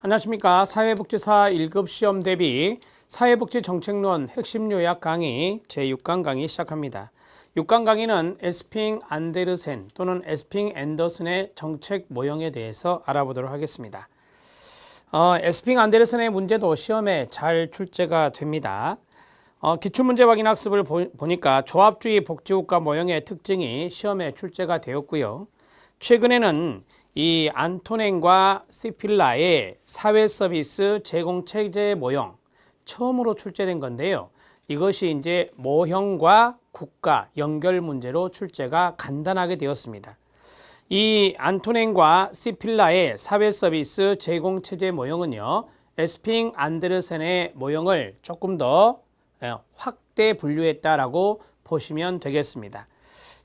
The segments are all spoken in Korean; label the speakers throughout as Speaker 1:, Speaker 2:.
Speaker 1: 안녕하십니까. 사회복지사 1급 시험 대비 사회복지정책론 핵심 요약 강의 제6강 강의 시작합니다. 6강 강의는 에스핑 안데르센 또는 에스핑 앤더슨의 정책 모형에 대해서 알아보도록 하겠습니다. 에스핑 안데르센의 문제도 시험에 잘 출제가 됩니다. 기출문제 확인 학습을 보니까 조합주의 복지국가 모형의 특징이 시험에 출제가 되었고요. 최근에는 이 안토넨과 시필라의 사회서비스 제공체제 모형 처음으로 출제된 건데요. 이것이 이제 모형과 국가 연결 문제로 출제가 간단하게 되었습니다. 이 안토넨과 시필라의 사회서비스 제공체제 모형은요, 에스핑 안데르센의 모형을 조금 더 확대 분류했다라고 보시면 되겠습니다.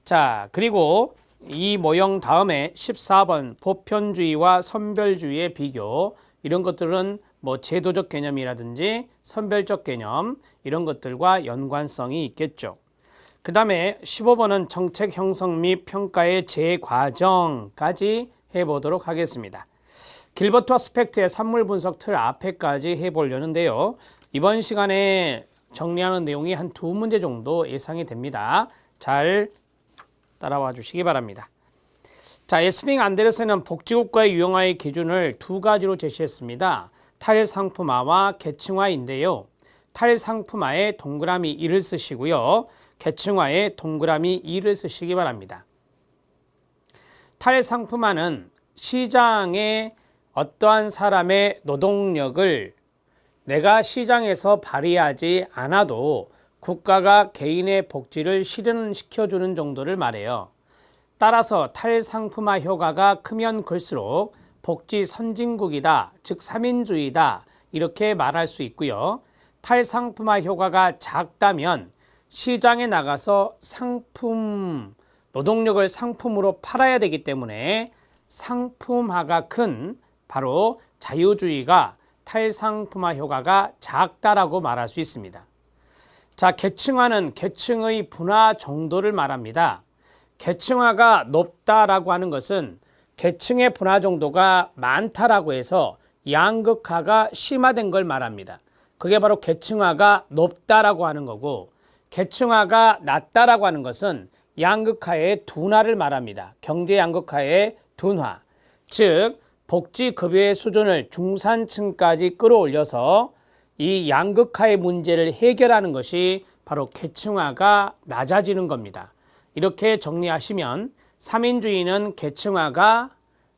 Speaker 1: 자, 그리고 이 모형 다음에 14번 보편주의와 선별주의의 비교, 이런 것들은 뭐 제도적 개념이라든지 선별적 개념 이런 것들과 연관성이 있겠죠. 그 다음에 15번은 정책 형성 및 평가의 재과정까지 해보도록 하겠습니다. 길버트와 스펙트의 산물 분석 틀 앞에까지 해보려는데요. 이번 시간에 정리하는 내용이 한 2문제 정도 예상이 됩니다. 잘 따라와 주시기 바랍니다. 자, 에스핑 안데르센은 복지국가의 유형화의 기준을 2가지로 제시했습니다. 탈상품화와 계층화인데요. 탈상품화에 동그라미 1을 쓰시고요. 계층화에 동그라미 2를 쓰시기 바랍니다. 탈상품화는 시장에 어떠한 사람의 노동력을 내가 시장에서 발휘하지 않아도 국가가 개인의 복지를 실현시켜주는 정도를 말해요. 따라서 탈상품화 효과가 크면 클수록 복지 선진국이다, 즉 3인주의다 이렇게 말할 수 있고요. 탈상품화 효과가 작다면 시장에 나가서 노동력을 상품으로 팔아야 되기 때문에 상품화가 큰 바로 자유주의가 탈상품화 효과가 작다라고 말할 수 있습니다. 자, 계층화는 계층의 분화 정도를 말합니다. 계층화가 높다라고 하는 것은 계층의 분화 정도가 많다라고 해서 양극화가 심화된 걸 말합니다. 그게 바로 계층화가 높다라고 하는 거고, 계층화가 낮다라고 하는 것은 양극화의 둔화를 말합니다. 경제 양극화의 둔화, 즉 복지급여의 수준을 중산층까지 끌어올려서 이 양극화의 문제를 해결하는 것이 바로 계층화가 낮아지는 겁니다. 이렇게 정리하시면 3인주의는 계층화가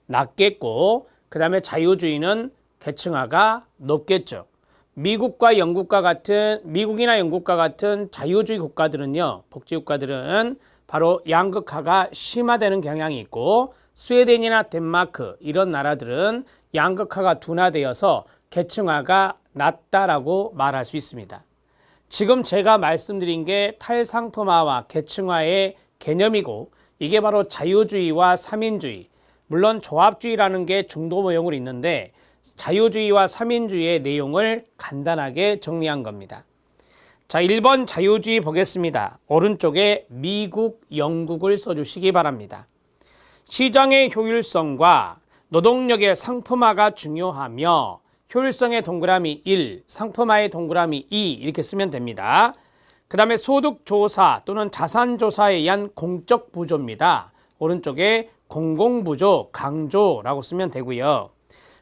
Speaker 1: 낮겠고, 그 다음에 자유주의는 계층화가 높겠죠. 미국이나 영국과 같은 자유주의 국가들은요, 복지국가들은 바로 양극화가 심화되는 경향이 있고, 스웨덴이나 덴마크 이런 나라들은 양극화가 둔화되어서 계층화가 낮다라고 말할 수 있습니다. 지금 제가 말씀드린 게 탈상품화와 계층화의 개념이고, 이게 바로 자유주의와 3인주의, 물론 조합주의라는 게 중도 모형으로 있는데 자유주의와 3인주의의 내용을 간단하게 정리한 겁니다. 자, 1번 자유주의 보겠습니다. 오른쪽에 미국, 영국을 써주시기 바랍니다. 시장의 효율성과 노동력의 상품화가 중요하며 효율성의 동그라미 1, 상품화의 동그라미 2 이렇게 쓰면 됩니다. 그 다음에 소득조사 또는 자산조사에 의한 공적 부조입니다. 오른쪽에 공공부조, 강조라고 쓰면 되고요.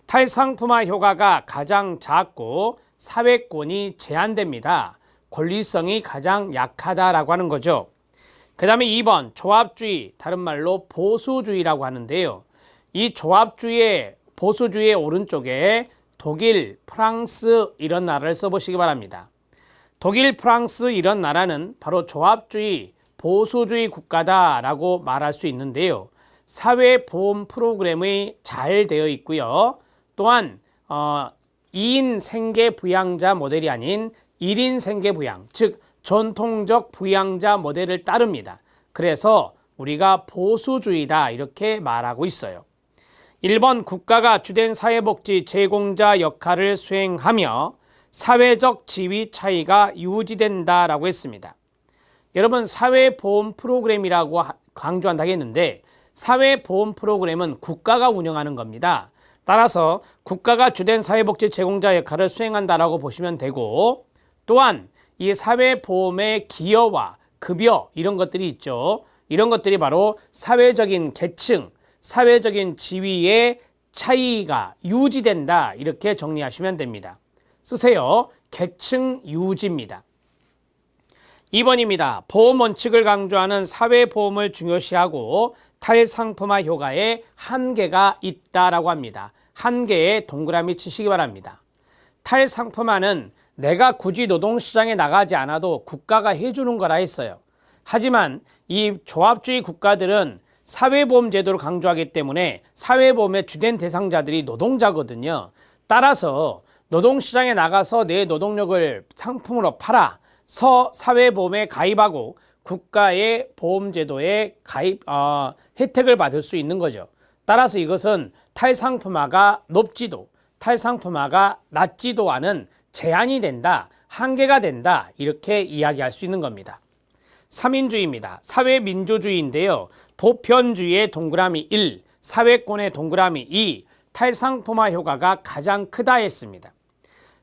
Speaker 1: 탈상품화 효과가 가장 작고 사회권이 제한됩니다. 권리성이 가장 약하다라고 하는 거죠. 그 다음에 2번 조합주의, 다른 말로 보수주의라고 하는데요. 이 조합주의의 보수주의의 오른쪽에 독일, 프랑스 이런 나라를 써보시기 바랍니다. 독일, 프랑스 이런 나라는 바로 조합주의, 보수주의 국가다라고 말할 수 있는데요. 사회보험 프로그램이 잘 되어 있고요. 또한 2인 생계부양자 모델이 아닌 1인 생계부양, 즉 전통적 부양자 모델을 따릅니다. 그래서 우리가 보수주의다 이렇게 말하고 있어요. 1번 국가가 주된 사회복지 제공자 역할을 수행하며 사회적 지위 차이가 유지된다라고 했습니다. 여러분, 사회보험 프로그램이라고 강조한다고 했는데 사회보험 프로그램은 국가가 운영하는 겁니다. 따라서 국가가 주된 사회복지 제공자 역할을 수행한다라고 보시면 되고, 또한 이 사회보험의 기여와 급여 이런 것들이 있죠. 이런 것들이 바로 사회적인 계층, 사회적인 지위의 차이가 유지된다, 이렇게 정리하시면 됩니다. 쓰세요. 계층 유지입니다. 2번입니다. 보험 원칙을 강조하는 사회보험을 중요시하고 탈상품화 효과에 한계가 있다라고 합니다. 한계에 동그라미 치시기 바랍니다. 탈상품화는 내가 굳이 노동시장에 나가지 않아도 국가가 해주는 거라 했어요. 하지만 이 조합주의 국가들은 사회보험 제도를 강조하기 때문에 사회보험의 주된 대상자들이 노동자거든요. 따라서 노동시장에 나가서 내 노동력을 상품으로 팔아서 사회보험에 가입하고 국가의 보험제도에 혜택을 받을 수 있는 거죠. 따라서 이것은 탈상품화가 높지도 탈상품화가 낮지도 않은 제한이 된다, 한계가 된다, 이렇게 이야기할 수 있는 겁니다. 3인주의입니다. 사회민주주의인데요. 보편주의의 동그라미 1, 사회권의 동그라미 2, 탈상품화 효과가 가장 크다 했습니다.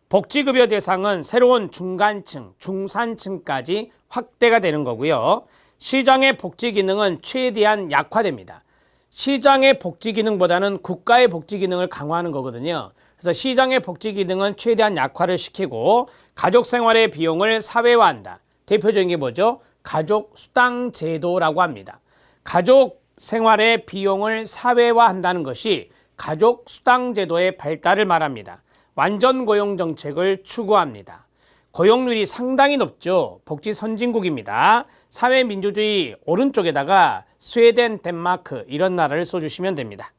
Speaker 1: 복지급여 대상은 새로운 중간층, 중산층까지 확대가 되는 거고요. 시장의 복지 기능은 최대한 약화됩니다. 시장의 복지 기능보다는 국가의 복지 기능을 강화하는 거거든요. 그래서 시장의 복지 기능은 최대한 약화를 시키고 가족 생활의 비용을 사회화한다. 대표적인 게 뭐죠? 가족 수당 제도라고 합니다. 가족 생활의 비용을 사회화한다는 것이 가족 수당 제도의 발달을 말합니다. 완전 고용 정책을 추구합니다. 고용률이 상당히 높죠. 복지 선진국입니다. 사회민주주의 오른쪽에다가 스웨덴, 덴마크 이런 나라를 써주시면 됩니다.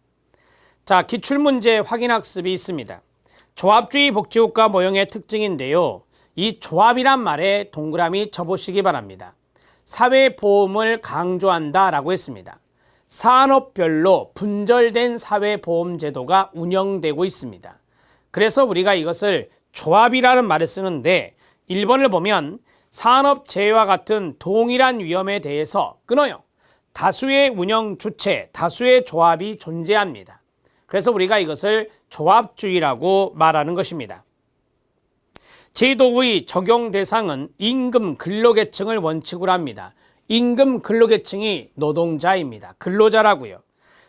Speaker 1: 자, 기출문제 확인학습이 있습니다. 조합주의 복지국가 모형의 특징인데요. 이 조합이란 말에 동그라미 쳐보시기 바랍니다. 사회보험을 강조한다라고 했습니다. 산업별로 분절된 사회보험제도가 운영되고 있습니다. 그래서 우리가 이것을 조합이라는 말을 쓰는데 1번을 보면 산업재해와 같은 동일한 위험에 대해서 끊어요. 다수의 운영 주체, 다수의 조합이 존재합니다. 그래서 우리가 이것을 조합주의라고 말하는 것입니다. 제도의 적용 대상은 임금 근로계층을 원칙으로 합니다. 임금 근로계층이 노동자입니다. 근로자라고요.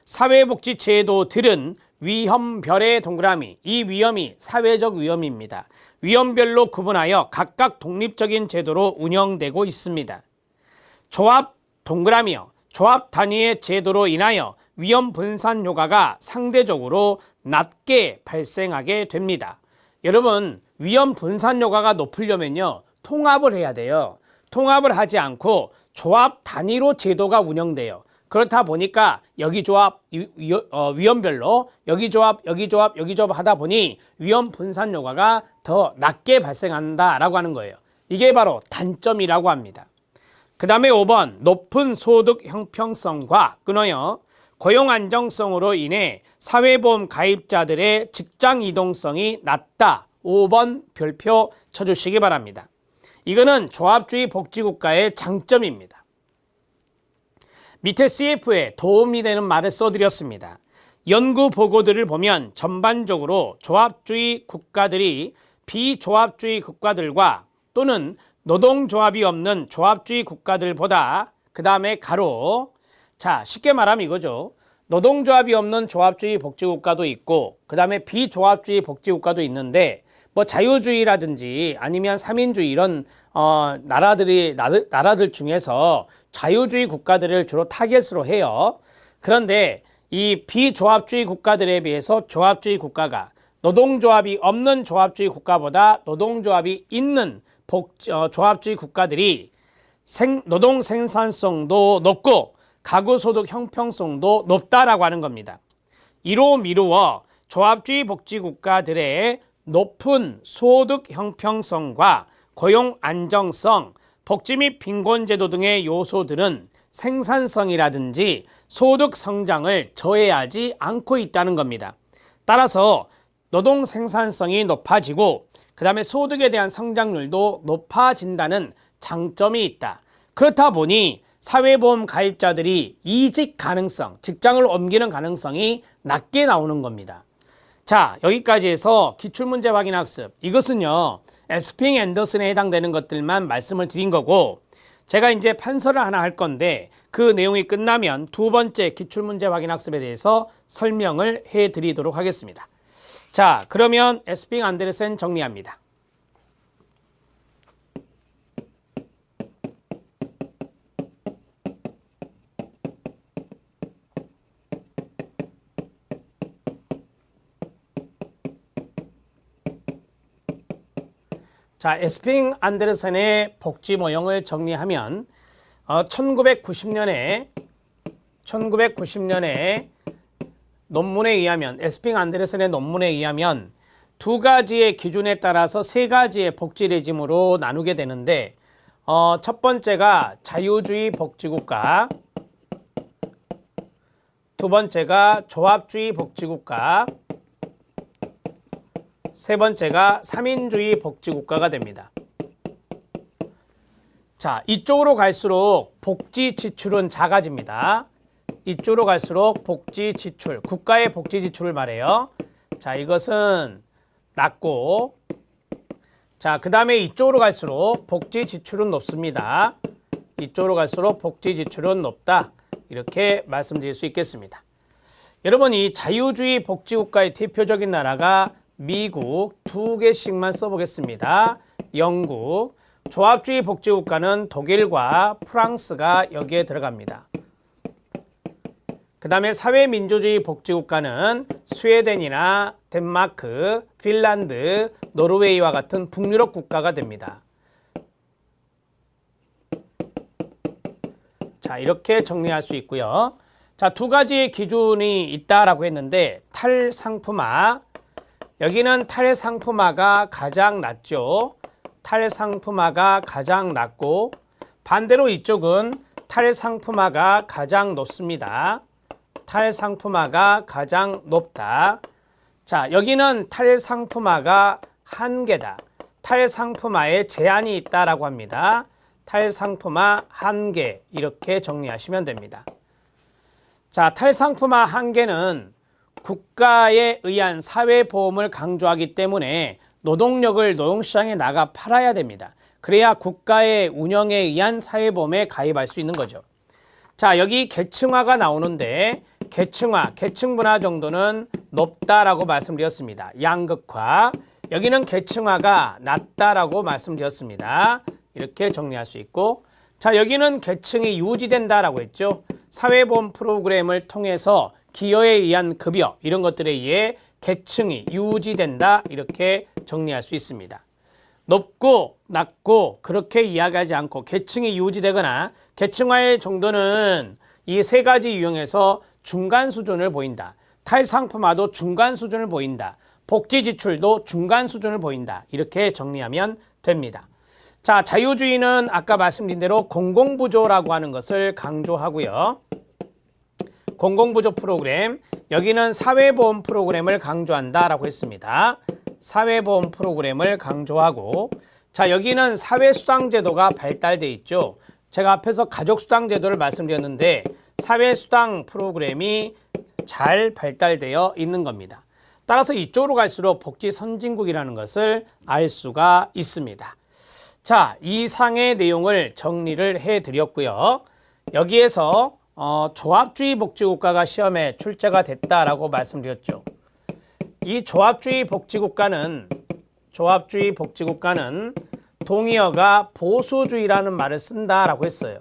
Speaker 1: 사회복지 제도들은 위험별의 동그라미, 이 위험이 사회적 위험입니다. 위험별로 구분하여 각각 독립적인 제도로 운영되고 있습니다. 조합 동그라미요. 조합 단위의 제도로 인하여 위험 분산 효과가 상대적으로 낮게 발생하게 됩니다. 여러분, 위험 분산 효과가 높으려면요, 통합을 해야 돼요. 통합을 하지 않고 조합 단위로 제도가 운영돼요. 그렇다 보니까 여기 조합 위험별로 여기 조합 여기 조합 여기 조합 하다 보니 위험 분산 효과가 더 낮게 발생한다라고 하는 거예요. 이게 바로 단점이라고 합니다. 그 다음에 5번 높은 소득 형평성과 끊어요. 고용 안정성으로 인해 사회보험 가입자들의 직장 이동성이 낮다. 5번 별표 쳐주시기 바랍니다. 이거는 조합주의 복지국가의 장점입니다. 밑에 CF에 도움이 되는 말을 써드렸습니다. 연구 보고들을 보면 전반적으로 조합주의 국가들이 비조합주의 국가들과 또는 노동조합이 없는 조합주의 국가들보다 그 다음에 가로, 자 쉽게 말하면 이거죠. 노동조합이 없는 조합주의 복지국가도 있고 그 다음에 비조합주의 복지국가도 있는데 뭐 자유주의라든지 아니면 삼인주의 이런 나라들 중에서 자유주의 국가들을 주로 타겟으로 해요. 그런데 이 비조합주의 국가들에 비해서 조합주의 국가가 노동조합이 없는 조합주의 국가보다 노동조합이 있는 조합주의 국가들이 노동 생산성도 높고 가구소득 형평성도 높다라고 하는 겁니다. 이로 미루어 조합주의 복지국가들의 높은 소득 형평성과 고용 안정성, 복지 및 빈곤제도 등의 요소들은 생산성이라든지 소득 성장을 저해하지 않고 있다는 겁니다. 따라서 노동 생산성이 높아지고 그 다음에 소득에 대한 성장률도 높아진다는 장점이 있다. 그렇다 보니 사회보험 가입자들이 이직 가능성, 직장을 옮기는 가능성이 낮게 나오는 겁니다. 자, 여기까지 해서 기출문제 확인 학습. 이것은요, 에스핑 앤더슨에 해당되는 것들만 말씀을 드린 거고, 제가 이제 판서를 하나 할 건데 그 내용이 끝나면 두 번째 기출문제 확인 학습에 대해서 설명을 해 드리도록 하겠습니다. 자, 그러면 에스핑 안데르센 정리합니다. 자, 에스핑 안데르센의 복지 모형을 정리하면 1990년에 논문에 의하면 에스핑 안데르센의 논문에 의하면 두 가지의 기준에 따라서 세 가지의 복지 레짐으로 나누게 되는데 첫 번째가 자유주의 복지국가, 두 번째가 조합주의 복지국가, 세 번째가 3인주의 복지국가가 됩니다. 자, 이쪽으로 갈수록 복지 지출은 작아집니다. 이쪽으로 갈수록 복지 지출, 국가의 복지 지출을 말해요. 자, 이것은 낮고, 자, 그 다음에 이쪽으로 갈수록 복지 지출은 높습니다. 이쪽으로 갈수록 복지 지출은 높다. 이렇게 말씀드릴 수 있겠습니다. 여러분, 이 자유주의 복지국가의 대표적인 나라가 미국 두 개씩만 써보겠습니다. 영국, 조합주의 복지국가는 독일과 프랑스가 여기에 들어갑니다. 그 다음에 사회민주주의 복지국가는 스웨덴이나 덴마크, 핀란드, 노르웨이와 같은 북유럽 국가가 됩니다. 자, 이렇게 정리할 수 있고요. 자, 두 가지의 기준이 있다라고 했는데 탈상품화, 여기는 탈상품화가 가장 낮죠. 탈상품화가 가장 낮고 반대로 이쪽은 탈상품화가 가장 높습니다. 탈상품화가 가장 높다. 자, 여기는 탈상품화가 한계다. 탈상품화에 제한이 있다라고 합니다. 탈상품화 한계, 이렇게 정리하시면 됩니다. 자, 탈상품화 한계는 국가에 의한 사회보험을 강조하기 때문에 노동력을 노동시장에 나가 팔아야 됩니다. 그래야 국가의 운영에 의한 사회보험에 가입할 수 있는 거죠. 자, 여기 계층화가 나오는데 계층분화 정도는 높다라고 말씀드렸습니다. 양극화, 여기는 계층화가 낮다라고 말씀드렸습니다. 이렇게 정리할 수 있고, 자, 여기는 계층이 유지된다라고 했죠. 사회보험 프로그램을 통해서 기여에 의한 급여, 이런 것들에 의해 계층이 유지된다, 이렇게 정리할 수 있습니다. 높고 낮고 그렇게 이야기하지 않고 계층이 유지되거나 계층화의 정도는 이 세 가지 유형에서 중간 수준을 보인다. 탈상품화도 중간 수준을 보인다. 복지 지출도 중간 수준을 보인다. 이렇게 정리하면 됩니다. 자, 자유주의는 아까 말씀드린 대로 공공부조라고 하는 것을 강조하고요. 공공부조 프로그램, 여기는 사회보험 프로그램을 강조한다라고 했습니다. 사회보험 프로그램을 강조하고, 자, 여기는 사회수당제도가 발달돼 있죠. 제가 앞에서 가족수당제도를 말씀드렸는데 사회수당 프로그램이 잘 발달되어 있는 겁니다. 따라서 이쪽으로 갈수록 복지 선진국이라는 것을 알 수가 있습니다. 자, 이상의 내용을 정리를 해드렸고요. 여기에서 조합주의 복지국가가 시험에 출제가 됐다라고 말씀드렸죠. 이 조합주의 복지국가는 동의어가 보수주의라는 말을 쓴다라고 했어요.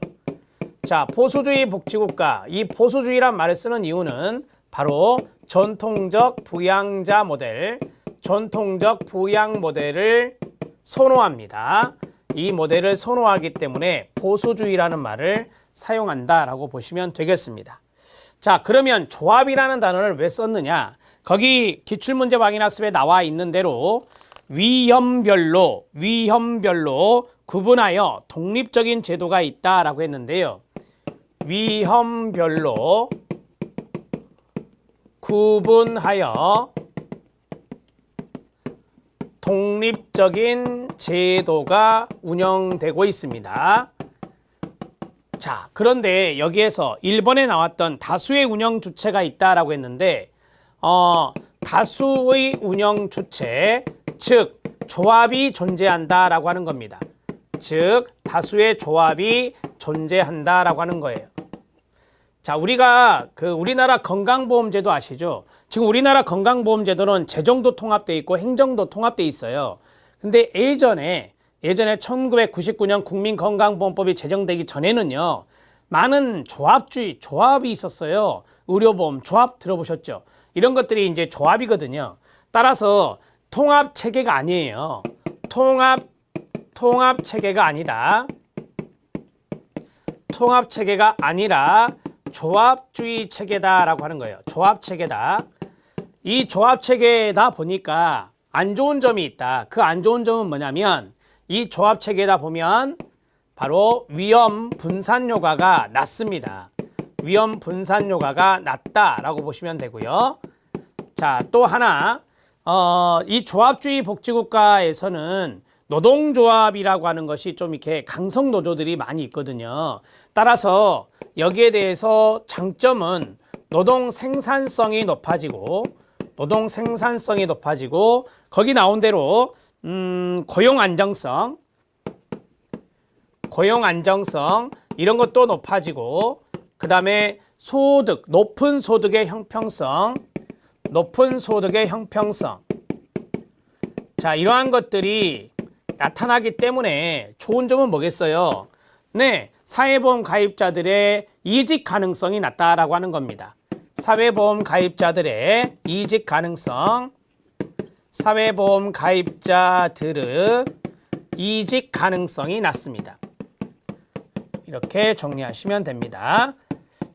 Speaker 1: 자, 보수주의 복지국가, 이 보수주의란 말을 쓰는 이유는 바로 전통적 부양자 모델, 전통적 부양 모델을 선호합니다. 이 모델을 선호하기 때문에 보수주의라는 말을 사용한다라고 보시면 되겠습니다. 자, 그러면 조합이라는 단어를 왜 썼느냐? 거기 기출문제 확인학습에 나와 있는 대로 위험별로 구분하여 독립적인 제도가 있다라고 했는데요. 위험별로 구분하여 독립적인 제도가 운영되고 있습니다. 자, 그런데 여기에서 1번에 나왔던 다수의 운영 주체가 있다라고 했는데 다수의 운영 주체, 즉 조합이 존재한다라고 하는 겁니다. 즉 다수의 조합이 존재한다라고 하는 거예요. 자, 우리가 우리나라 건강보험제도 아시죠? 지금 우리나라 건강보험제도는 재정도 통합돼 있고 행정도 통합돼 있어요. 근데 예전에 1999년 국민건강보험법이 제정되기 전에는요, 많은 조합이 있었어요. 의료보험 조합 들어보셨죠? 이런 것들이 이제 조합이거든요. 따라서 통합 체계가 아니에요. 통합 체계가 아니다. 통합 체계가 아니라 조합주의 체계다라고 하는 거예요. 조합 체계다. 이 조합 체계다 보니까 안 좋은 점이 있다. 그 안 좋은 점은 뭐냐면 이 조합 체계다 보면 바로 위험 분산 효과가 낮습니다. 위험 분산 효과가 낮다라고 보시면 되고요. 자, 또 하나 이 조합주의 복지국가에서는 노동조합이라고 하는 것이 좀 이렇게 강성 노조들이 많이 있거든요. 따라서 여기에 대해서 장점은 노동 생산성이 높아지고 거기 나온 대로 고용 안정성 이런 것도 높아지고 그 다음에 소득, 높은 소득의 형평성. 자, 이러한 것들이 나타나기 때문에 좋은 점은 뭐겠어요? 네, 사회보험 가입자들의 이직 가능성이 낮다라고 하는 겁니다. 사회보험 가입자들의 이직 가능성, 사회보험 가입자들의 이직 가능성이 낮습니다. 이렇게 정리하시면 됩니다.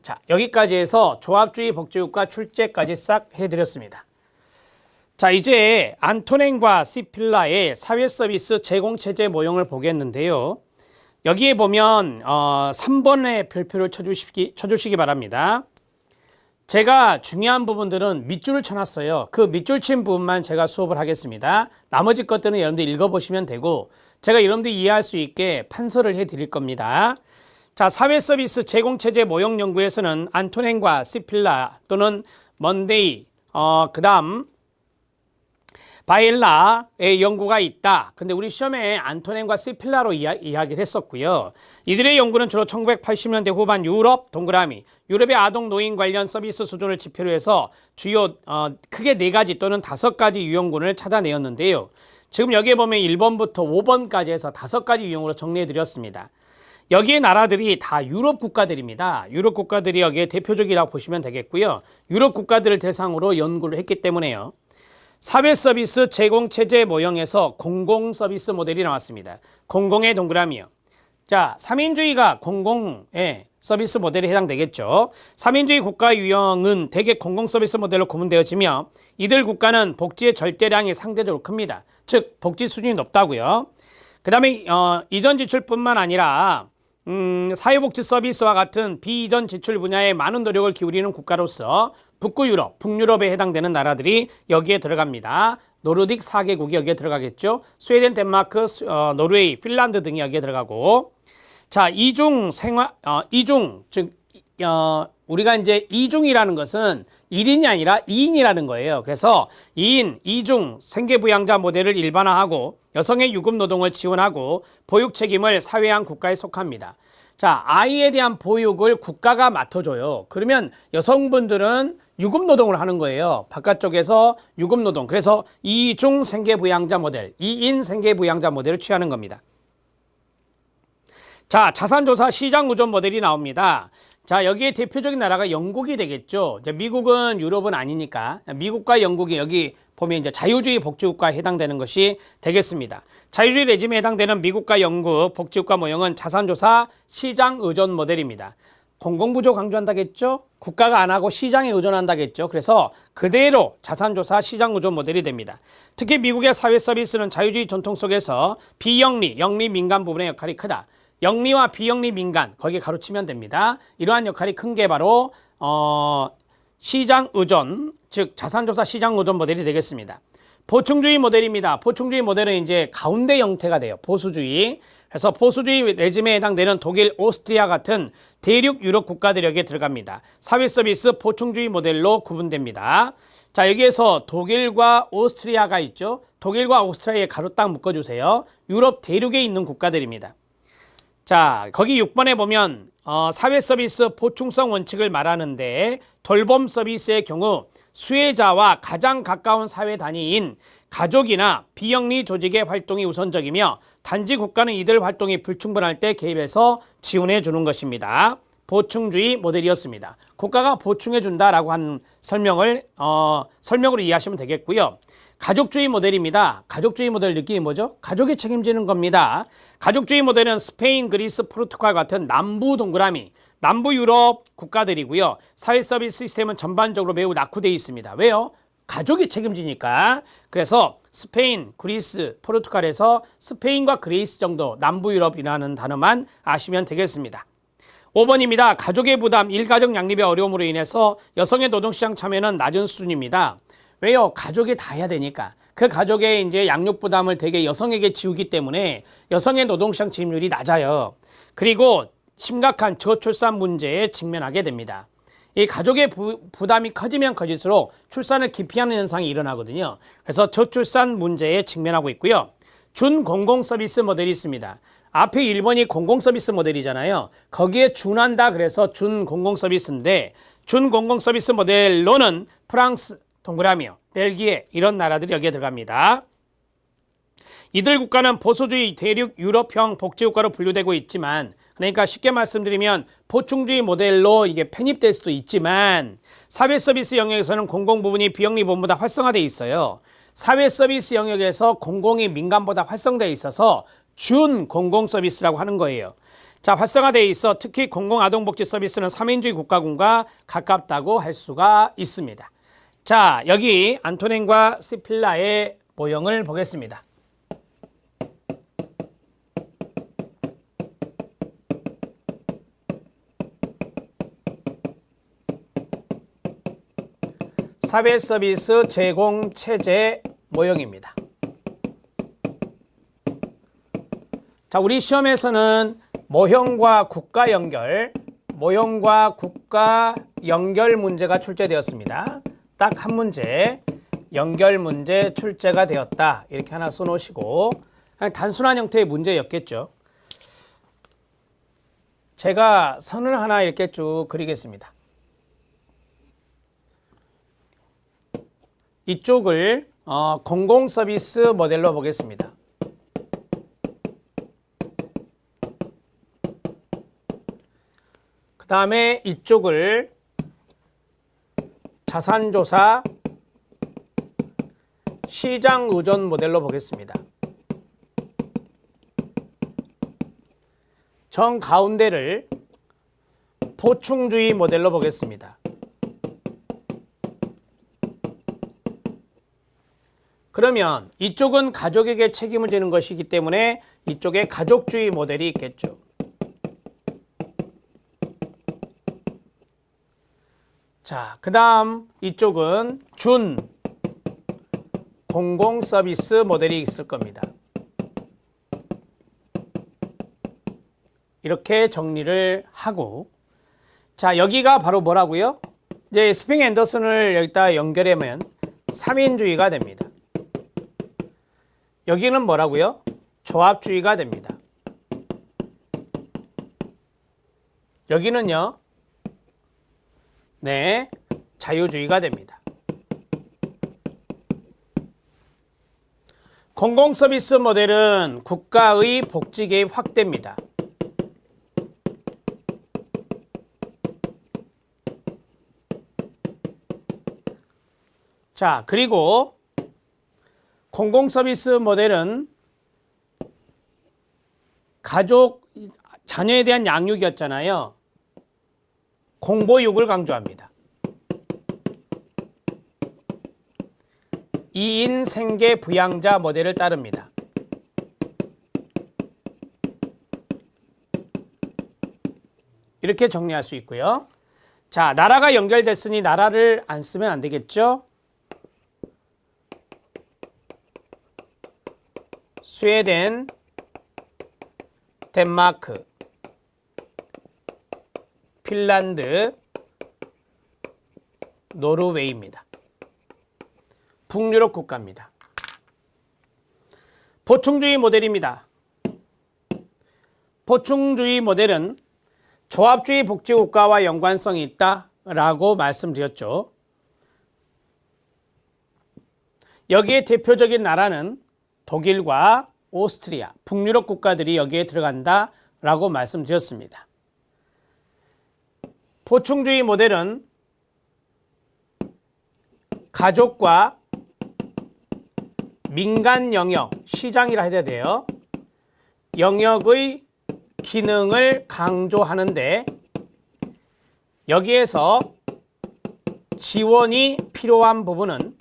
Speaker 1: 자, 여기까지 해서 조합주의 복지국가 출제까지 싹 해드렸습니다. 자, 이제 안토넨과 시필라의 사회서비스 제공체제 모형을 보겠는데요. 여기에 보면 3번의 별표를 쳐주시기 바랍니다. 제가 중요한 부분들은 밑줄을 쳐놨어요. 그 밑줄 친 부분만 제가 수업을 하겠습니다. 나머지 것들은 여러분들 읽어보시면 되고 제가 여러분들이 이해할 수 있게 판서를 해드릴 겁니다. 자, 사회서비스 제공체제 모형 연구에서는 안토넨과 시필라 또는 먼데이, 그 다음 바엘라의 연구가 있다. 근데 우리 시험에 안토넨과 시필라로 이야기를 했었고요. 이들의 연구는 주로 1980년대 후반 유럽 동그라미, 유럽의 아동 노인 관련 서비스 수준을 지표로 해서 주요 크게 4가지 또는 5가지 유형군을 찾아내었는데요. 지금 여기에 보면 1번부터 5번까지 해서 5가지 유형으로 정리해 드렸습니다. 여기에 나라들이 다 유럽 국가들입니다. 유럽 국가들이 여기에 대표적이라고 보시면 되겠고요. 유럽 국가들을 대상으로 연구를 했기 때문에요. 사회서비스 제공체제 모형에서 공공서비스 모델이 나왔습니다. 공공의 동그라미요. 자, 3인주의가 공공의 서비스 모델에 해당되겠죠. 3인주의 국가 유형은 대개 공공서비스 모델로 구분되어지며 이들 국가는 복지의 절대량이 상대적으로 큽니다. 즉 복지 수준이 높다고요. 그 다음에 이전 지출뿐만 아니라 사회복지 서비스와 같은 비이전 지출 분야에 많은 노력을 기울이는 국가로서 북구 유럽, 북유럽에 해당되는 나라들이 여기에 들어갑니다. 노르딕 4개국이 여기에 들어가겠죠. 스웨덴, 덴마크, 노르웨이, 핀란드 등이 여기에 들어가고. 자, 우리가 이제 이중이라는 것은 1인이 아니라 2인이라는 거예요. 그래서 2인, 2중 생계부양자 모델을 일반화하고 여성의 유급 노동을 지원하고 보육 책임을 사회화한 국가에 속합니다. 자, 아이에 대한 보육을 국가가 맡아줘요. 그러면 여성분들은 유급 노동을 하는 거예요. 바깥쪽에서 유급 노동. 그래서 2중 생계부양자 모델, 2인 생계부양자 모델을 취하는 겁니다. 자, 자산조사 시장의존 모델이 나옵니다. 자, 여기에 대표적인 나라가 영국이 되겠죠. 미국은 유럽은 아니니까 미국과 영국이 여기 보면 이제 자유주의 복지국가에 해당되는 것이 되겠습니다. 자유주의 레짐에 해당되는 미국과 영국 복지국가 모형은 자산조사 시장의존 모델입니다. 공공부조 강조한다겠죠? 국가가 안 하고 시장에 의존한다겠죠? 그래서 그대로 자산조사 시장의존 모델이 됩니다. 특히 미국의 사회서비스는 자유주의 전통 속에서 비영리, 영리 민간 부분의 역할이 크다. 영리와 비영리 민간, 거기에 가로치면 됩니다. 이러한 역할이 큰 게 바로 시장의존, 즉 자산조사 시장의존 모델이 되겠습니다. 보충주의 모델입니다. 보충주의 모델은 이제 가운데 형태가 돼요. 보수주의. 그래서 보수주의 레짐에 해당되는 독일, 오스트리아 같은 대륙 유럽 국가들이 여기에 들어갑니다. 사회서비스 보충주의 모델로 구분됩니다. 자, 자, 여기에서 독일과 오스트리아가 있죠. 독일과 오스트리아에 가로 딱 묶어주세요. 유럽 대륙에 있는 국가들입니다. 자, 거기 6번에 보면 사회 서비스 보충성 원칙을 말하는데 돌봄 서비스의 경우 수혜자와 가장 가까운 사회 단위인 가족이나 비영리 조직의 활동이 우선적이며 단지 국가는 이들 활동이 불충분할 때 개입해서 지원해 주는 것입니다. 보충주의 모델이었습니다. 국가가 보충해 준다라고 한 설명으로 이해하시면 되겠고요. 가족주의 모델입니다. 가족주의 모델 느낌이 뭐죠? 가족이 책임지는 겁니다. 가족주의 모델은 스페인, 그리스, 포르투갈 같은 남부 동그라미, 남부 유럽 국가들이고요. 사회 서비스 시스템은 전반적으로 매우 낙후되어 있습니다. 왜요? 가족이 책임지니까. 그래서 스페인, 그리스, 포르투갈에서 스페인과 그리스 정도 남부 유럽이라는 단어만 아시면 되겠습니다. 5번입니다. 가족의 부담, 일가족 양립의 어려움으로 인해서 여성의 노동시장 참여는 낮은 수준입니다. 왜요? 가족이 다 해야 되니까. 그 가족의 이제 양육 부담을 되게 여성에게 지우기 때문에 여성의 노동시장 진입률이 낮아요. 그리고 심각한 저출산 문제에 직면하게 됩니다. 이 가족의 부담이 커지면 커질수록 출산을 기피하는 현상이 일어나거든요. 그래서 저출산 문제에 직면하고 있고요. 준공공 서비스 모델이 있습니다. 앞에 1번이 공공 서비스 모델이잖아요. 거기에 준한다 그래서 준공공 서비스인데 준공공 서비스 모델로는 프랑스, 동그라미요, 벨기에 이런 나라들이 여기에 들어갑니다. 이들 국가는 보수주의 대륙 유럽형 복지국가로 분류되고 있지만 그러니까 쉽게 말씀드리면 보충주의 모델로 이게 편입될 수도 있지만 사회 서비스 영역에서는 공공 부분이 비영리 부분보다 활성화되어 있어요. 사회 서비스 영역에서 공공이 민간보다 활성되어 있어서 준공공 서비스라고 하는 거예요. 자, 활성화되어 있어 특히 공공아동복지 서비스는 3인주의 국가군과 가깝다고 할 수가 있습니다. 자, 여기 안토넨과 시필라의 모형을 보겠습니다. 사회 서비스 제공 체제 모형입니다. 자, 우리 시험에서는 모형과 국가 연결 문제가 출제되었습니다. 딱 한 문제, 연결 문제 출제가 되었다. 이렇게 하나 써놓으시고 그냥 단순한 형태의 문제였겠죠. 제가 선을 하나 이렇게 쭉 그리겠습니다. 이쪽을 공공 서비스 모델로 보겠습니다. 그 다음에 이쪽을 자산조사 시장 의존 모델로 보겠습니다. 정 가운데를 보충주의 모델로 보겠습니다. 그러면 이쪽은 가족에게 책임을 지는 것이기 때문에 이쪽에 가족주의 모델이 있겠죠. 자, 그 다음 이쪽은 준 공공 서비스 모델이 있을 겁니다. 이렇게 정리를 하고, 자, 여기가 바로 뭐라고요? 이제 스핑 앤더슨을 여기다 연결하면 3인주의가 됩니다. 여기는 뭐라고요? 조합주의가 됩니다. 여기는요, 네, 자유주의가 됩니다. 공공서비스 모델은 국가의 복지 개입 확대입니다. 자, 그리고 공공서비스 모델은 가족, 자녀에 대한 양육이었잖아요. 공보육을 강조합니다. 2인 생계 부양자 모델을 따릅니다. 이렇게 정리할 수 있고요. 자, 나라가 연결됐으니 나라를 안 쓰면 안 되겠죠? 스웨덴, 덴마크, 핀란드, 노르웨이입니다. 북유럽 국가입니다. 보충주의 모델입니다. 보충주의 모델은 조합주의 복지국가와 연관성이 있다라고 말씀드렸죠. 여기에 대표적인 나라는 독일과 오스트리아, 북유럽 국가들이 여기에 들어간다라고 말씀드렸습니다. 보충주의 모델은 가족과 민간 영역, 시장이라 해야 돼요. 영역의 기능을 강조하는데 여기에서 지원이 필요한 부분은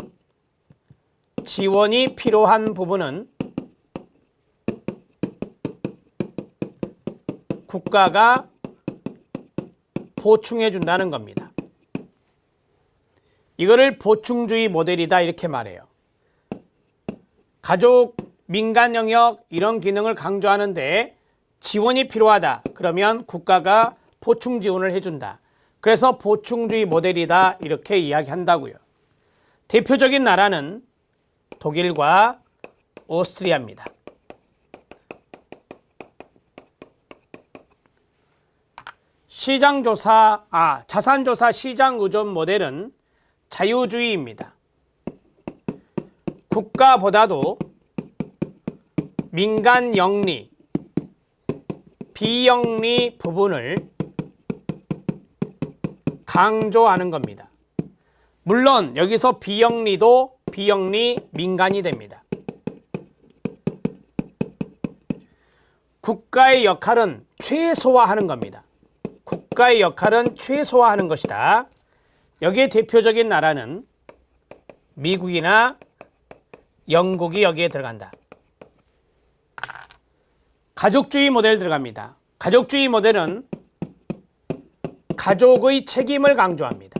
Speaker 1: 국가가 보충해 준다는 겁니다. 이거를 보충주의 모델이다 이렇게 말해요. 가족, 민간 영역 이런 기능을 강조하는데 지원이 필요하다. 그러면 국가가 보충 지원을 해준다. 그래서 보충주의 모델이다 이렇게 이야기한다고요. 대표적인 나라는 독일과 오스트리아입니다. 자산조사 시장의존 모델은 자유주의입니다. 국가보다도 민간 영리, 비영리 부분을 강조하는 겁니다. 물론 여기서 비영리도 비영리 민간이 됩니다. 국가의 역할은 최소화하는 겁니다. 국가의 역할은 최소화하는 것이다. 여기에 대표적인 나라는 미국이나 영국이 여기에 들어간다. 가족주의 모델 들어갑니다. 가족주의 모델은 가족의 책임을 강조합니다.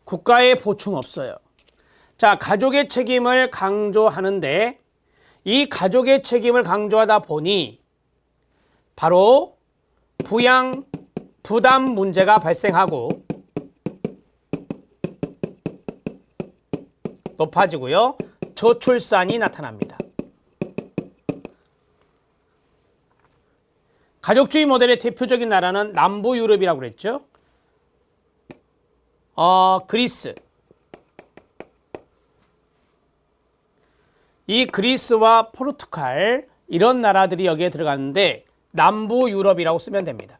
Speaker 1: 국가의 보충 없어요. 자, 가족의 책임을 강조하는데 이 가족의 책임을 강조하다 보니 바로 부양 부담 문제가 발생하고 높아지고요. 저출산이 나타납니다. 가족주의 모델의 대표적인 나라는 남부 유럽이라고 그랬죠. 그리스. 이 그리스와 포르투갈 이런 나라들이 여기에 들어가는데 남부 유럽이라고 쓰면 됩니다.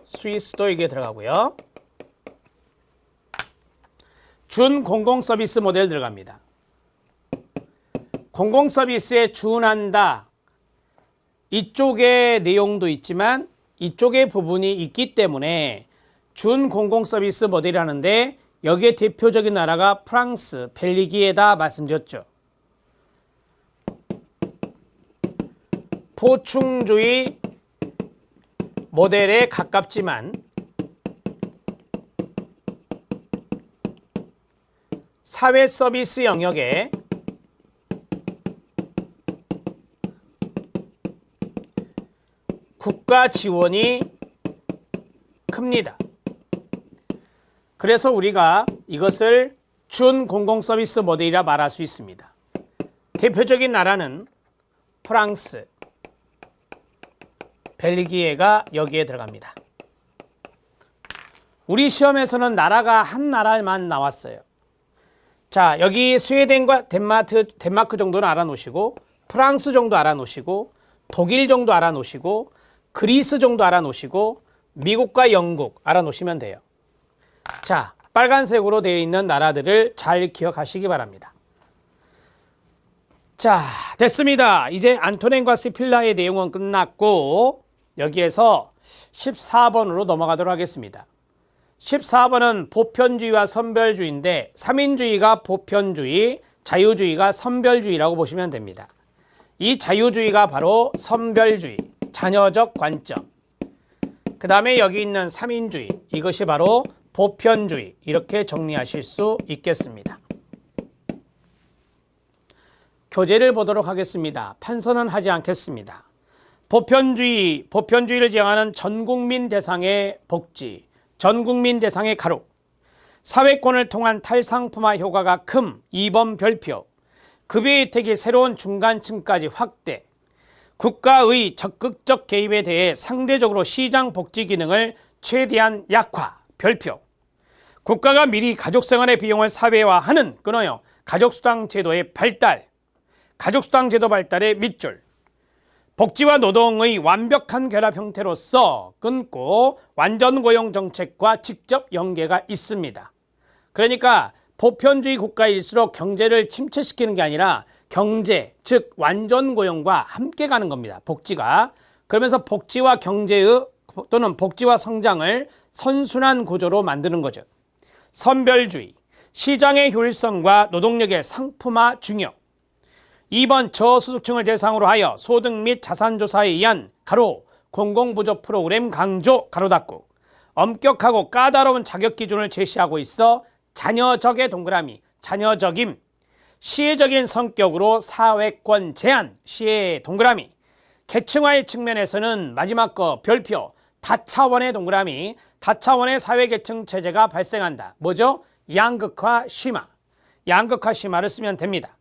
Speaker 1: 스위스도 여기에 들어가고요. 준공공서비스 모델 들어갑니다. 공공서비스에 준한다. 이쪽의 내용도 있지만 이쪽의 부분이 있기 때문에 준공공서비스 모델이라는데 여기에 대표적인 나라가 프랑스, 벨기에다 말씀드렸죠. 보충주의 모델에 가깝지만 사회 서비스 영역에 국가 지원이 큽니다. 그래서 우리가 이것을 준공공서비스 모델이라 말할 수 있습니다. 대표적인 나라는 프랑스, 벨기에가 여기에 들어갑니다. 우리 시험에서는 나라가 한 나라만 나왔어요. 자, 여기 스웨덴과 덴마크 정도는 알아놓으시고 프랑스 정도 알아놓으시고 독일 정도 알아놓으시고 그리스 정도 알아놓으시고 미국과 영국 알아놓으시면 돼요. 자, 빨간색으로 되어 있는 나라들을 잘 기억하시기 바랍니다. 자, 됐습니다. 이제 안토넨과 스필라의 내용은 끝났고 여기에서 14번으로 넘어가도록 하겠습니다. 14번은 보편주의와 선별주의인데 3인주의가 보편주의, 자유주의가 선별주의라고 보시면 됩니다. 이 자유주의가 바로 선별주의, 자녀적 관점. 그 다음에 여기 있는 3인주의, 이것이 바로 보편주의, 이렇게 정리하실 수 있겠습니다. 교재를 보도록 하겠습니다. 판서는 하지 않겠습니다. 보편주의를 지향하는 전국민 대상의 복지, 전국민 대상의 가로, 사회권을 통한 탈상품화 효과가 큰 2번 별표, 급여 혜택이 새로운 중간층까지 확대, 국가의 적극적 개입에 대해 상대적으로 시장 복지 기능을 최대한 약화, 별표, 국가가 미리 가족생활의 비용을 사회화하는 끊어요. 가족수당 제도의 발달, 가족수당 제도 발달의 밑줄, 복지와 노동의 완벽한 결합 형태로서 끊고 완전고용 정책과 직접 연계가 있습니다. 그러니까 보편주의 국가일수록 경제를 침체시키는 게 아니라 경제, 즉 완전고용과 함께 가는 겁니다. 복지가. 그러면서 복지와 경제의 또는 복지와 성장을 선순환 구조로 만드는 거죠. 선별주의, 시장의 효율성과 노동력의 상품화 중요. 2번 저소득층을 대상으로 하여 소득 및 자산조사에 의한 가로 공공부조 프로그램 강조 가로 닫고 엄격하고 까다로운 자격 기준을 제시하고 있어 자녀적의 동그라미, 자녀적임, 시혜적인 성격으로 사회권 제한, 시혜 동그라미, 계층화의 측면에서는 마지막 거 별표, 다차원의 동그라미, 다차원의 사회계층 체제가 발생한다. 뭐죠? 양극화 심화, 양극화 심화를 쓰면 됩니다.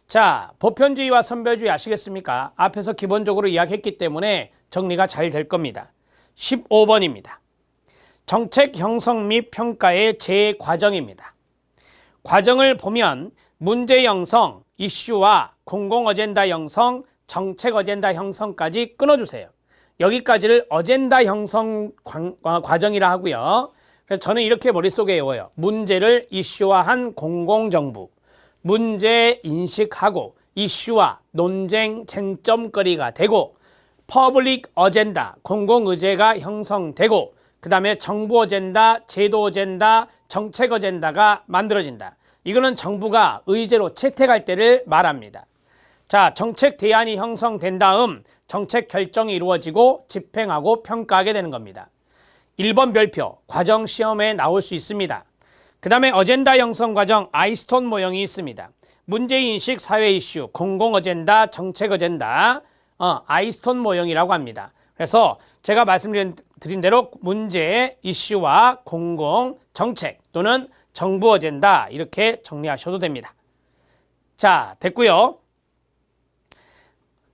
Speaker 1: 자, 보편주의와 선별주의 아시겠습니까? 앞에서 기본적으로 이야기했기 때문에 정리가 잘 될 겁니다. 15번입니다. 정책 형성 및 평가의 재과정입니다. 과정을 보면 문제 형성, 이슈와 공공 어젠다 형성, 정책 어젠다 형성까지 끊어주세요. 여기까지를 어젠다 형성 과정이라 하고요. 그래서 저는 이렇게 머릿속에 외워요. 문제를 이슈화한 공공정부, 문제 인식하고 이슈와 논쟁 쟁점거리가 되고 퍼블릭 어젠다, 공공의제가 형성되고 그 다음에 정부 어젠다, 제도 어젠다, 정책 어젠다가 만들어진다. 이거는 정부가 의제로 채택할 때를 말합니다. 자, 정책 대안이 형성된 다음 정책 결정이 이루어지고 집행하고 평가하게 되는 겁니다. 1번 별표, 과정 시험에 나올 수 있습니다. 그 다음에 어젠다 형성 과정 아이스톤 모형이 있습니다. 문제인식, 사회 이슈, 공공 어젠다, 정책 어젠다, 아이스톤 모형이라고 합니다. 그래서 제가 말씀드린 대로 문제, 이슈와 공공, 정책 또는 정부 어젠다 이렇게 정리하셔도 됩니다. 자, 됐고요.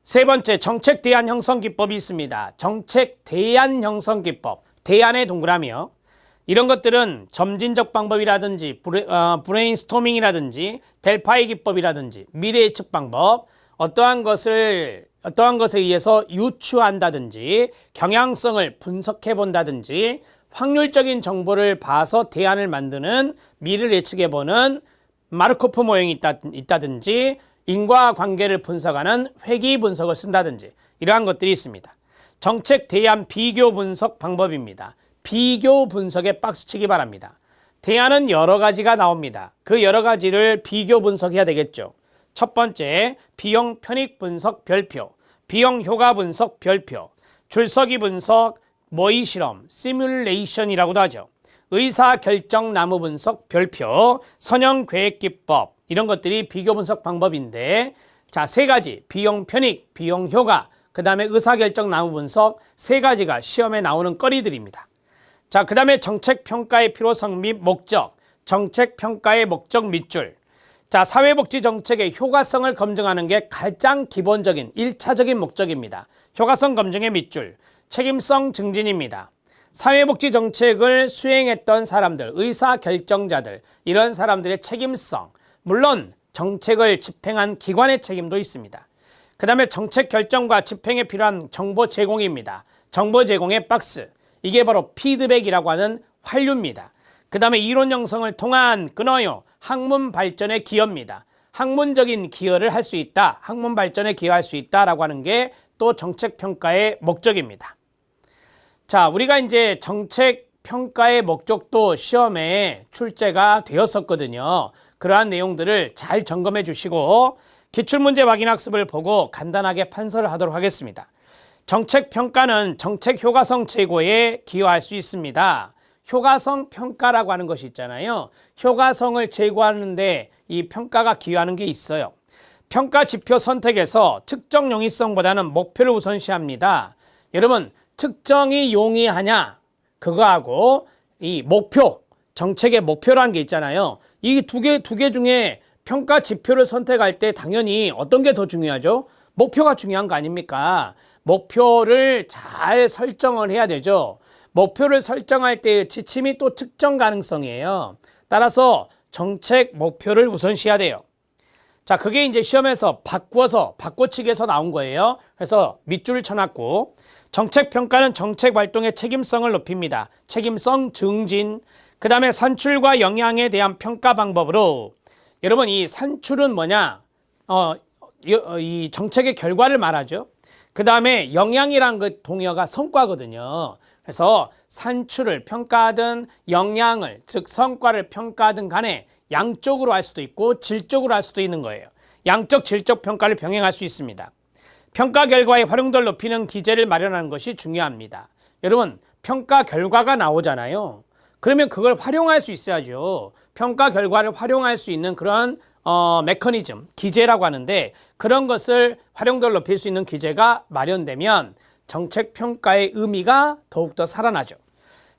Speaker 1: 세 번째, 정책 대안 형성 기법이 있습니다. 정책 대안 형성 기법, 대안의 동그라미요. 이런 것들은 점진적 방법이라든지 브레인스토밍이라든지 델파이 기법이라든지 미래 예측 방법, 어떠한 것에 의해서 유추한다든지 경향성을 분석해 본다든지 확률적인 정보를 봐서 대안을 만드는 미래를 예측해 보는 마르코프 모형이 있다든지 인과관계를 분석하는 회귀 분석을 쓴다든지 이러한 것들이 있습니다. 정책 대안 비교 분석 방법입니다. 비교 분석에 박스치기 바랍니다. 대안은 여러 가지가 나옵니다. 그 여러 가지를 비교 분석해야 되겠죠. 첫 번째, 비용 편익 분석 별표, 비용 효과 분석 별표, 줄서기 분석, 모의 실험, 시뮬레이션이라고도 하죠. 의사 결정 나무 분석 별표, 선형 계획 기법 이런 것들이 비교 분석 방법인데 자, 세 가지 비용 편익, 비용 효과, 그 다음에 의사 결정 나무 분석 세 가지가 시험에 나오는 거리들입니다. 자, 그 다음에 정책 평가의 필요성 및 목적, 정책 평가의 목적 밑줄. 자, 사회복지 정책의 효과성을 검증하는 게 가장 기본적인 1차적인 목적입니다. 효과성 검증의 밑줄, 책임성 증진입니다. 사회복지 정책을 수행했던 사람들, 의사결정자들, 이런 사람들의 책임성, 물론 정책을 집행한 기관의 책임도 있습니다. 그 다음에 정책 결정과 집행에 필요한 정보 제공입니다. 정보 제공의 박스, 이게 바로 피드백이라고 하는 환류입니다. 그 다음에 이론 형성을 통한 끊어요. 학문 발전의 기여입니다. 학문적인 기여를 할 수 있다. 학문 발전에 기여할 수 있다라고 하는 게 또 정책 평가의 목적입니다. 자, 우리가 이제 정책 평가의 목적도 시험에 출제가 되었었거든요. 그러한 내용들을 잘 점검해 주시고 기출문제 확인 학습을 보고 간단하게 판서를 하도록 하겠습니다. 정책 평가는 정책 효과성 제고에 기여할 수 있습니다. 효과성 평가라고 하는 것이 있잖아요. 효과성을 제고하는데 이 평가가 기여하는 게 있어요. 평가 지표 선택에서 측정 용이성보다는 목표를 우선시합니다. 여러분, 측정이 용이하냐? 그거하고 이 목표, 정책의 목표라는 게 있잖아요. 이 두 개 중에 평가 지표를 선택할 때 당연히 어떤 게 더 중요하죠? 목표가 중요한 거 아닙니까? 목표를 잘 설정을 해야 되죠. 목표를 설정할 때의 지침이 또 측정 가능성이에요. 따라서 정책 목표를 우선시해야 돼요. 자, 그게 이제 시험에서 바꿔치기에서 나온 거예요. 그래서 밑줄을 쳐놨고, 정책 평가는 정책 활동의 책임성을 높입니다. 책임성 증진. 그 다음에 산출과 영향에 대한 평가 방법으로, 여러분 이 산출은 뭐냐? 이 정책의 결과를 말하죠. 그 다음에 영향이란 그 동의어가 성과거든요. 그래서 산출을 평가하든 영향을, 즉 성과를 평가하든 간에 양쪽으로 할 수도 있고 질적으로 할 수도 있는 거예요. 양적, 질적 평가를 병행할 수 있습니다. 평가 결과의 활용도를 높이는 기제를 마련하는 것이 중요합니다. 여러분, 평가 결과가 나오잖아요. 그러면 그걸 활용할 수 있어야죠. 평가 결과를 활용할 수 있는 그런 메커니즘, 기제라고 하는데, 그런 것을 활용도를 높일 수 있는 기제가 마련되면 정책 평가의 의미가 더욱더 살아나죠.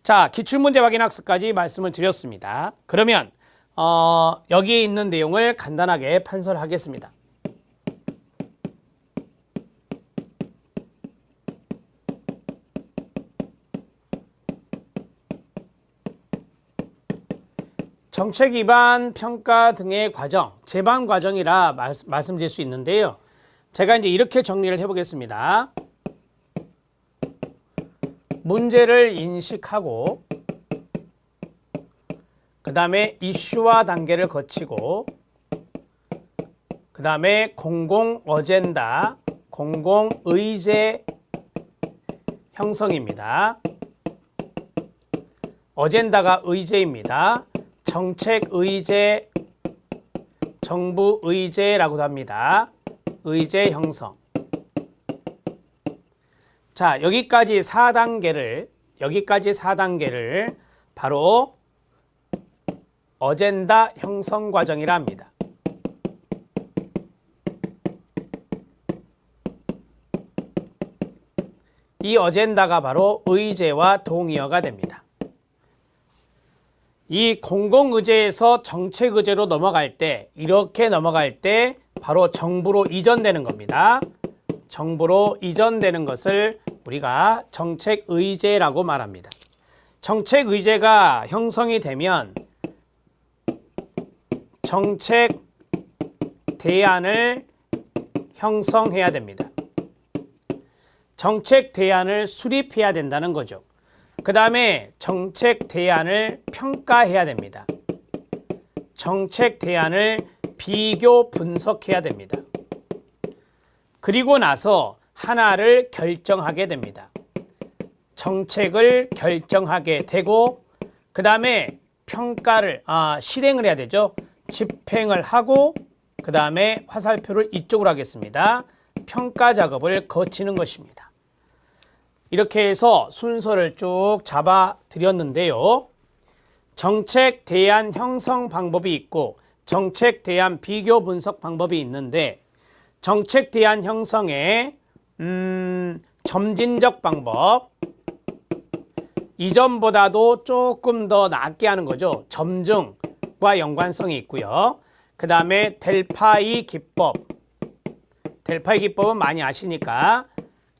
Speaker 1: 자, 기출문제 확인 학습까지 말씀을 드렸습니다. 그러면 여기에 있는 내용을 간단하게 판설하겠습니다. 정책 위반 평가 등의 과정, 재반 과정이라 말씀드릴 수 있는데요. 제가 이제 이렇게 정리를 해보겠습니다. 문제를 인식하고, 그 다음에 이슈화 단계를 거치고, 그 다음에 공공 어젠다, 공공 의제 형성입니다. 어젠다가 의제입니다. 정책 의제, 정부 의제라고도 합니다. 의제 형성. 자, 여기까지 4단계를 바로 어젠다 형성 과정이라 합니다. 이 어젠다가 바로 의제와 동의어가 됩니다. 이 공공의제에서 정책의제로 넘어갈 때, 이렇게 넘어갈 때 바로 정부로 이전되는 겁니다. 정부로 이전되는 것을 우리가 정책의제라고 말합니다. 정책의제가 형성이 되면 정책 대안을 형성해야 됩니다. 정책 대안을 수립해야 된다는 거죠. 그 다음에 정책 대안을 평가해야 됩니다. 정책 대안을 비교 분석해야 됩니다. 그리고 나서 하나를 결정하게 됩니다. 정책을 결정하게 되고, 그 다음에 평가를, 실행을 해야 되죠. 집행을 하고, 그 다음에 화살표를 이쪽으로 하겠습니다. 평가 작업을 거치는 것입니다. 이렇게 해서 순서를 쭉 잡아 드렸는데요. 정책 대안 형성 방법이 있고 정책 대안 비교 분석 방법이 있는데, 정책 대안 형성의 점진적 방법, 이전보다도 조금 더 낫게 하는 거죠. 점증과 연관성이 있고요. 그 다음에 델파이 기법, 델파이 기법은 많이 아시니까.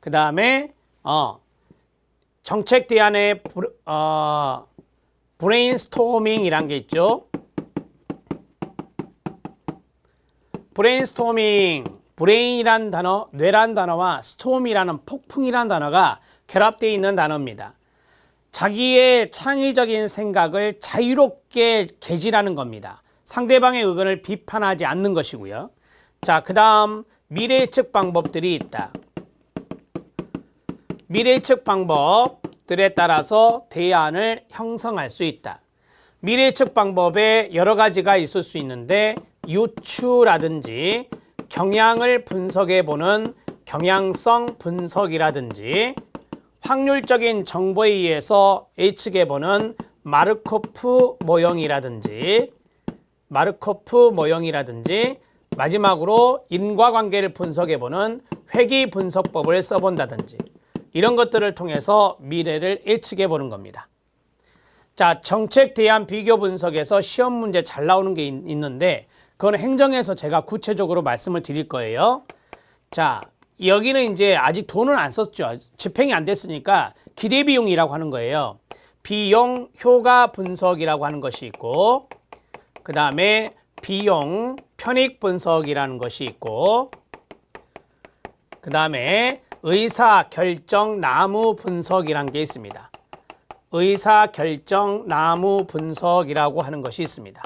Speaker 1: 그 다음에 정책 대안의 브레인스토밍이란 게 있죠. 브레인스토밍, 브레인이란 단어, 뇌란 단어와 스톰이라는 폭풍이란 단어가 결합되어 있는 단어입니다. 자기의 창의적인 생각을 자유롭게 개진하는 겁니다. 상대방의 의견을 비판하지 않는 것이고요. 자, 그 다음 미래 예측 방법들이 있다. 미래 예측 방법들에 따라서 대안을 형성할 수 있다. 미래 예측 방법에 여러 가지가 있을 수 있는데, 유추라든지 경향을 분석해 보는 경향성 분석이라든지, 확률적인 정보에 의해서 예측해 보는 마르코프 모형이라든지, 마지막으로 인과관계를 분석해보는 회귀분석법을 써본다든지 이런 것들을 통해서 미래를 예측해보는 겁니다. 자, 정책 대안 비교 분석에서 시험 문제 잘 나오는 게 있는데 그건 행정에서 제가 구체적으로 말씀을 드릴 거예요. 자, 여기는 이제 아직 돈은 안 썼죠. 집행이 안 됐으니까 기대비용이라고 하는 거예요. 비용 효과 분석이라고 하는 것이 있고, 그 다음에 비용 편익 분석이라는 것이 있고, 그 다음에 의사결정 나무 분석이라는 게 있습니다. 의사결정 나무 분석이라고 하는 것이 있습니다.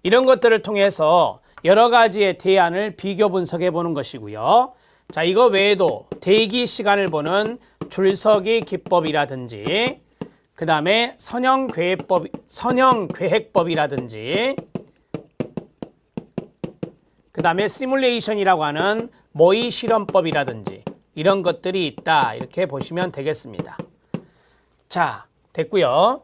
Speaker 1: 이런 것들을 통해서 여러 가지의 대안을 비교 분석해 보는 것이고요. 자, 이거 외에도 대기 시간을 보는 줄서기 기법이라든지 그 다음에 선형계획법이라든지 그 다음에 시뮬레이션이라고 하는 모의 실험법이라든지 이런 것들이 있다. 이렇게 보시면 되겠습니다. 자, 됐고요.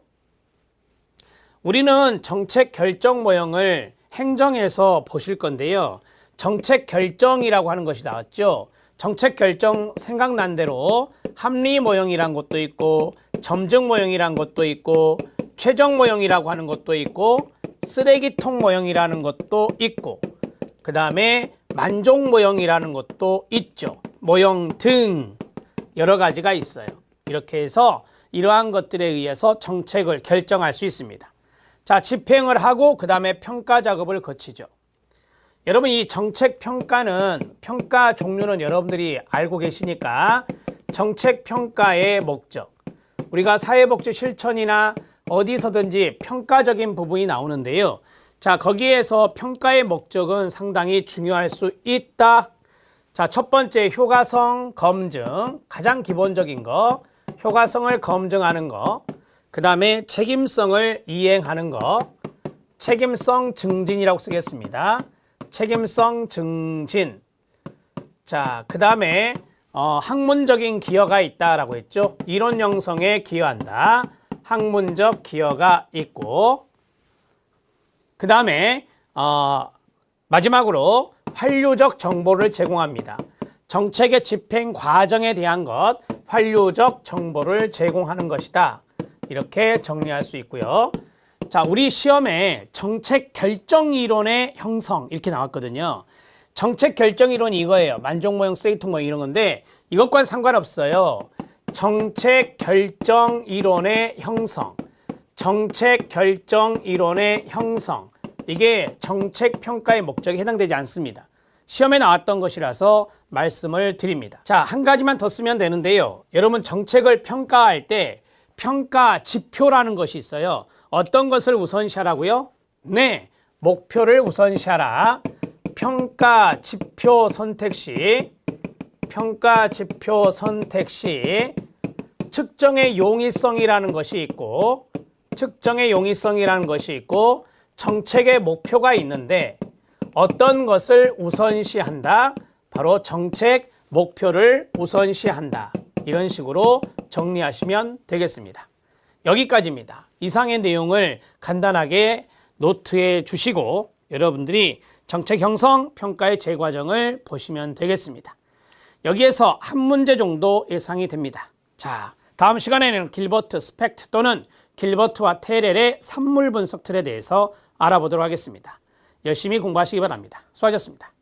Speaker 1: 우리는 정책 결정 모형을 행정에서 보실 건데요. 정책 결정이라고 하는 것이 나왔죠. 정책 결정 생각난 대로 합리 모형이란 것도 있고 점증 모형이란 것도 있고 최종 모형이라고 하는 것도 있고 쓰레기통 모형이라는 것도 있고 그 다음에 만족 모형이라는 것도 있죠. 모형 등 여러 가지가 있어요. 이렇게 해서 이러한 것들에 의해서 정책을 결정할 수 있습니다. 자, 집행을 하고 그 다음에 평가 작업을 거치죠. 여러분, 이 정책 평가는 평가 종류는 여러분들이 알고 계시니까 정책 평가의 목적, 우리가 사회복지 실천이나 어디서든지 평가적인 부분이 나오는데요. 자, 거기에서 평가의 목적은 상당히 중요할 수 있다. 자, 첫 번째 효과성 검증, 가장 기본적인 거, 효과성을 검증하는 거, 그 다음에 책임성을 이행하는 거, 책임성 증진이라고 쓰겠습니다. 책임성 증진. 자, 그 다음에 학문적인 기여가 있다라고 했죠. 이론 형성에 기여한다. 학문적 기여가 있고, 그 다음에 마지막으로 환류적 정보를 제공합니다. 정책의 집행 과정에 대한 것, 환류적 정보를 제공하는 것이다. 이렇게 정리할 수 있고요. 자, 우리 시험에 정책 결정 이론의 형성 이렇게 나왔거든요. 정책 결정 이론이 이거예요. 만족 모형, 쓰레기통 모형 이런 건데 이것과는 상관없어요. 정책 결정 이론의 형성, 정책 결정 이론의 형성, 이게 정책 평가의 목적에 해당되지 않습니다. 시험에 나왔던 것이라서 말씀을 드립니다. 자, 한 가지만 더 쓰면 되는데요. 여러분, 정책을 평가할 때 평가 지표라는 것이 있어요. 어떤 것을 우선시하라고요? 네, 목표를 우선시하라. 평가 지표 선택 시 측정의 용이성이라는 것이 있고 정책의 목표가 있는데 어떤 것을 우선시한다? 바로 정책 목표를 우선시한다. 이런 식으로 정리하시면 되겠습니다. 여기까지입니다. 이상의 내용을 간단하게 노트에 주시고 여러분들이 정책 형성 평가의 재과정을 보시면 되겠습니다. 여기에서 한 문제 정도 예상이 됩니다. 자, 다음 시간에는 길버트 스펙트 또는 길버트와 테렐의 산물 분석 틀에 대해서 알아보도록 하겠습니다. 열심히 공부하시기 바랍니다. 수고하셨습니다.